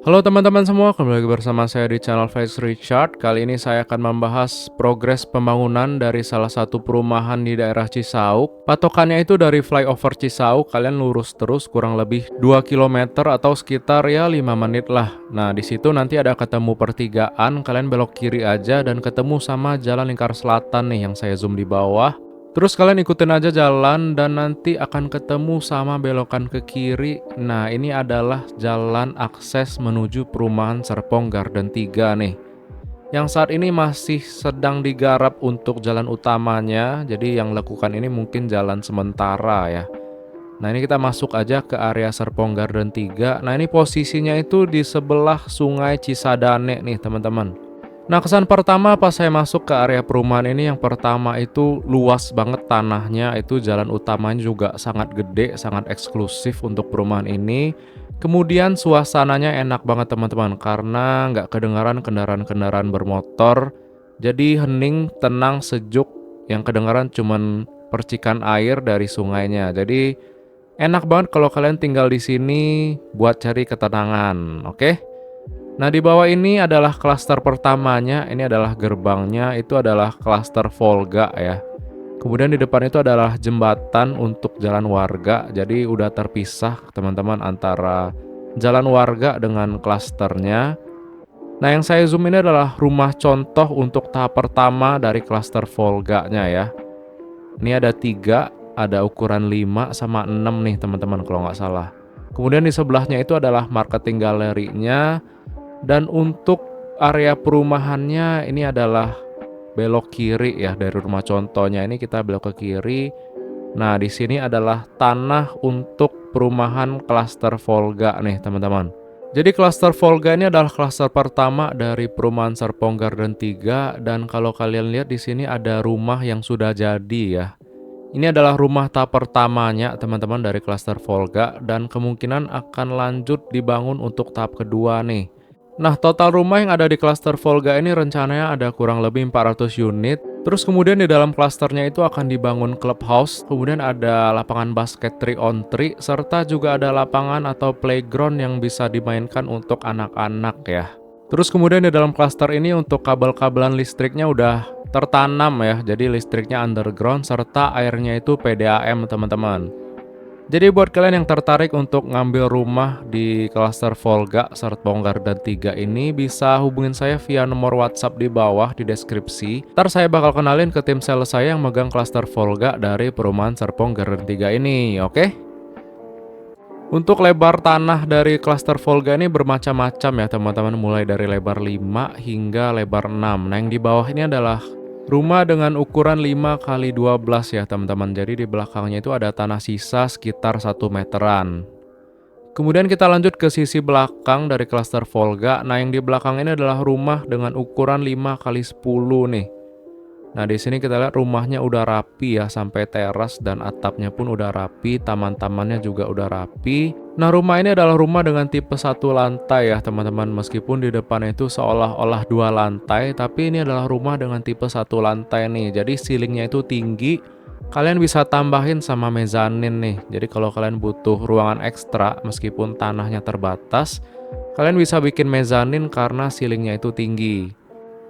Halo teman-teman semua, kembali lagi bersama saya di channel Face Richard. Kali ini saya akan membahas progres pembangunan dari salah satu perumahan di daerah Cisauk. Patokannya itu dari flyover Cisauk, kalian lurus terus kurang lebih 2 kilometer atau sekitar ya 5 menit lah. Nah, di situ nanti ada ketemu pertigaan, kalian belok kiri aja dan ketemu sama jalan lingkar selatan nih yang saya zoom di bawah. Terus kalian ikutin aja jalan dan nanti akan ketemu sama belokan ke kiri. Nah, ini adalah jalan akses menuju perumahan Serpong Garden 3 nih. Yang saat ini masih sedang digarap untuk jalan utamanya. Jadi yang lakukan ini mungkin jalan sementara ya. Nah, ini kita masuk aja ke area Serpong Garden 3. Nah, ini posisinya itu di sebelah Sungai Cisadane nih, teman-teman. Nah, kesan pertama pas saya masuk ke area perumahan ini, yang pertama itu luas banget tanahnya, itu jalan utamanya juga sangat gede, sangat eksklusif untuk perumahan ini. Kemudian suasananya enak banget teman-teman, karena nggak kedengaran kendaraan-kendaraan bermotor, jadi hening, tenang, sejuk, yang kedengaran cuman percikan air dari sungainya. Jadi enak banget kalau kalian tinggal di sini buat cari ketenangan, oke? Nah, di bawah ini adalah klaster pertamanya, ini adalah gerbangnya, itu adalah klaster Volga ya. Kemudian di depan itu adalah jembatan untuk jalan warga, jadi udah terpisah teman-teman antara jalan warga dengan klasternya. Nah, yang saya zoom ini adalah rumah contoh untuk tahap pertama dari klaster Volga-nya ya. Ini ada 3, ada ukuran 5 sama 6 nih teman-teman kalau nggak salah. Kemudian di sebelahnya itu adalah marketing galerinya. Dan untuk area perumahannya ini adalah belok kiri ya dari rumah contohnya, ini kita belok ke kiri. Nah, di sini adalah tanah untuk perumahan klaster Volga nih, teman-teman. Jadi klaster Volga ini adalah klaster pertama dari perumahan Serpong Garden 3, dan kalau kalian lihat di sini ada rumah yang sudah jadi ya. Ini adalah rumah tahap pertamanya teman-teman dari klaster Volga, dan kemungkinan akan lanjut dibangun untuk tahap kedua nih. Nah, total rumah yang ada di klaster Volga ini rencananya ada kurang lebih 400 unit. Terus kemudian di dalam klasternya itu akan dibangun clubhouse, kemudian ada lapangan basket 3 on 3, serta juga ada lapangan atau playground yang bisa dimainkan untuk anak-anak ya. Terus kemudian di dalam klaster ini untuk kabel-kabelan listriknya udah tertanam ya, jadi listriknya underground serta airnya itu PDAM teman-teman. Jadi buat kalian yang tertarik untuk ngambil rumah di klaster Volga Serpong Garden 3 ini, bisa hubungin saya via nomor WhatsApp di bawah di deskripsi. Ntar saya bakal kenalin ke tim sales saya yang megang klaster Volga dari perumahan Serpong Garden 3 ini, oke? Untuk lebar tanah dari klaster Volga ini bermacam-macam ya teman-teman, mulai dari lebar 5 hingga lebar 6. Nah, yang di bawah ini adalah rumah dengan ukuran 5 kali 12 ya teman-teman. Jadi di belakangnya itu ada tanah sisa sekitar 1 meteran. Kemudian kita lanjut ke sisi belakang dari klaster Volga. Nah, yang di belakang ini adalah rumah dengan ukuran 5 kali 10 nih. Nah, di sini kita lihat rumahnya udah rapi ya, sampai teras dan atapnya pun udah rapi, taman-tamannya juga udah rapi. Nah, rumah ini adalah rumah dengan tipe 1 lantai ya teman-teman. Meskipun di depan itu seolah-olah 2 lantai, tapi ini adalah rumah dengan tipe 1 lantai nih. Jadi ceilingnya itu tinggi. Kalian bisa tambahin sama mezanin nih. Jadi kalau kalian butuh ruangan ekstra meskipun tanahnya terbatas, kalian bisa bikin mezanin karena ceilingnya itu tinggi.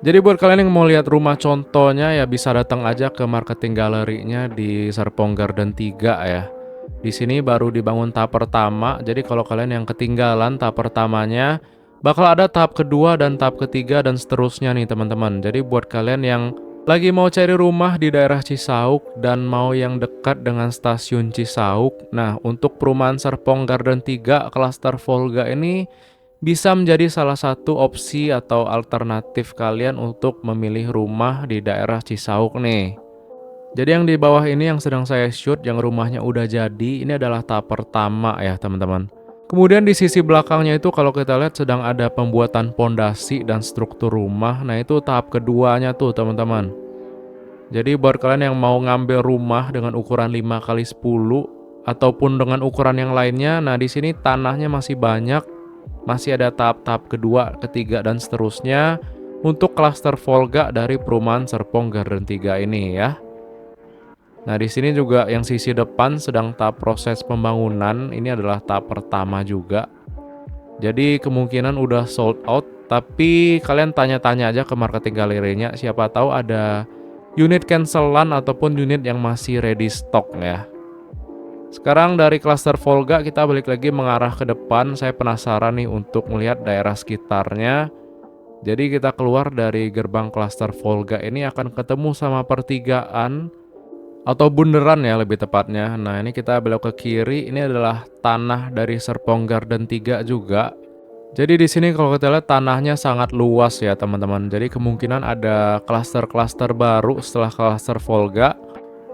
Jadi buat kalian yang mau lihat rumah contohnya ya bisa datang aja ke marketing galerinya di Serpong Garden 3 ya. Di sini baru dibangun tahap pertama, jadi kalau kalian yang ketinggalan tahap pertamanya, bakal ada tahap kedua dan tahap ketiga dan seterusnya nih teman-teman. Jadi buat kalian yang lagi mau cari rumah di daerah Cisauk dan mau yang dekat dengan stasiun Cisauk, nah untuk perumahan Serpong Garden 3 klaster Volga ini bisa menjadi salah satu opsi atau alternatif kalian untuk memilih rumah di daerah Cisauk nih. Jadi yang di bawah ini yang sedang saya shoot, yang rumahnya udah jadi, ini adalah tahap pertama ya teman-teman. Kemudian di sisi belakangnya itu kalau kita lihat sedang ada pembuatan pondasi dan struktur rumah. Nah, itu tahap keduanya tuh teman-teman. Jadi buat kalian yang mau ngambil rumah dengan ukuran 5 kali 10 ataupun dengan ukuran yang lainnya, nah di sini tanahnya masih banyak. Masih ada tahap-tahap kedua, ketiga, dan seterusnya untuk klaster Volga dari perumahan Serpong Garden 3 ini ya. Nah, di sini juga yang sisi depan sedang tahap proses pembangunan. Ini adalah tahap pertama juga. Jadi kemungkinan udah sold out, tapi kalian tanya-tanya aja ke marketing galerinya, siapa tahu ada unit cancelan ataupun unit yang masih ready stock ya. Sekarang dari klaster Volga kita balik lagi mengarah ke depan. Saya penasaran nih untuk melihat daerah sekitarnya. Jadi kita keluar dari gerbang klaster Volga ini akan ketemu sama pertigaan atau bundaran ya lebih tepatnya. Nah, ini kita belok ke kiri. Ini adalah tanah dari Serpong Garden 3 juga. Jadi di sini kalau kita lihat tanahnya sangat luas ya teman-teman. Jadi kemungkinan ada klaster-klaster baru setelah klaster Volga.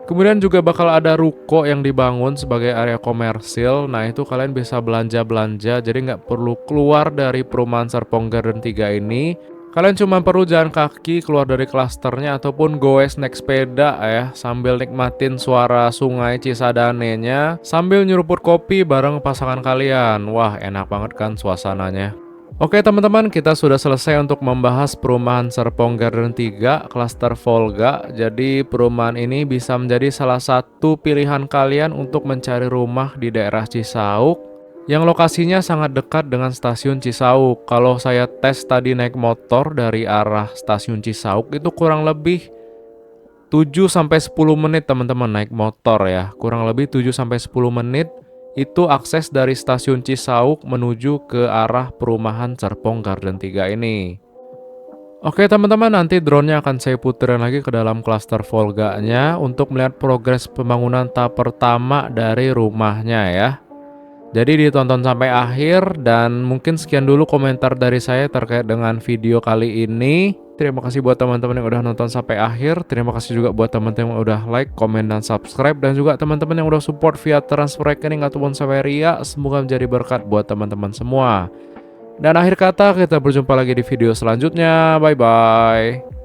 Kemudian juga bakal ada ruko yang dibangun sebagai area komersil. Nah itu kalian bisa belanja-belanja. Jadi nggak perlu keluar dari perumahan Serpong Garden 3 ini. Kalian cuma perlu jalan kaki keluar dari klasternya ataupun goes naik sepeda ya, sambil nikmatin suara sungai Cisadanenya, sambil nyeruput kopi bareng pasangan kalian. Wah, enak banget kan suasananya. Oke teman-teman, kita sudah selesai untuk membahas perumahan Serpong Garden 3 klaster Volga. Jadi perumahan ini bisa menjadi salah satu pilihan kalian untuk mencari rumah di daerah Cisauk yang lokasinya sangat dekat dengan stasiun Cisauk. Kalau saya tes tadi naik motor dari arah stasiun Cisauk itu kurang lebih 7-10 menit teman-teman naik motor ya. Kurang lebih 7-10 menit itu akses dari stasiun Cisauk menuju ke arah perumahan Serpong Garden 3 ini. Oke teman-teman, nanti drone-nya akan saya puterin lagi ke dalam klaster Volga-nya untuk melihat progres pembangunan tahap pertama dari rumahnya ya. Jadi ditonton sampai akhir dan mungkin sekian dulu komentar dari saya terkait dengan video kali ini. Terima kasih buat teman-teman yang udah nonton sampai akhir. Terima kasih juga buat teman-teman yang udah like, komen, dan subscribe. Dan juga teman-teman yang udah support via transfer rekening ataupun Saweria. Semoga menjadi berkat buat teman-teman semua. Dan akhir kata, kita berjumpa lagi di video selanjutnya. Bye-bye.